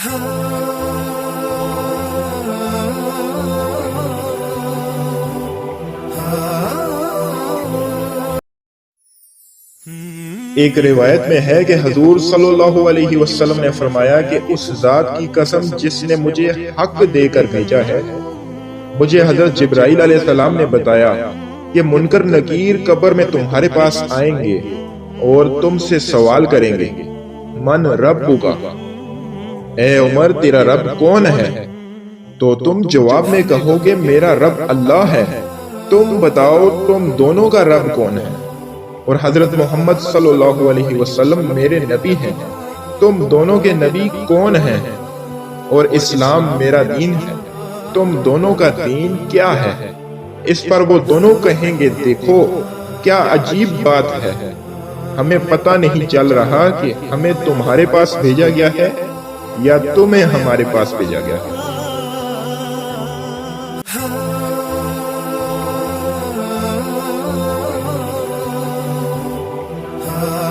ایک روایت میں ہے کہ حضور صلی اللہ علیہ وسلم نے فرمایا کہ اس ذات کی قسم جس نے مجھے حق دے کر بھیجا ہے، مجھے حضرت جبرائیل علیہ السلام نے بتایا کہ منکر نکیر قبر میں تمہارے پاس آئیں گے اور تم سے سوال کریں گے، من ربک، اے عمر تیرا رب کون ہے؟ تو تم جواب میں کہو گے میرا رب اللہ ہے۔ تم بتاؤ تم دونوں کا رب کون ہے؟ اور حضرت محمد صلی اللہ علیہ وسلم میرے نبی ہیں، تم دونوں کے نبی کون ہیں؟ اور اسلام میرا دین ہے، تم دونوں کا دین کیا ہے؟ اس پر وہ دونوں کہیں گے دیکھو کیا عجیب بات ہے، ہمیں پتہ نہیں چل رہا کہ ہمیں تمہارے پاس بھیجا گیا ہے یا تمہیں ہمارے پاس بھیجا گیا ہے۔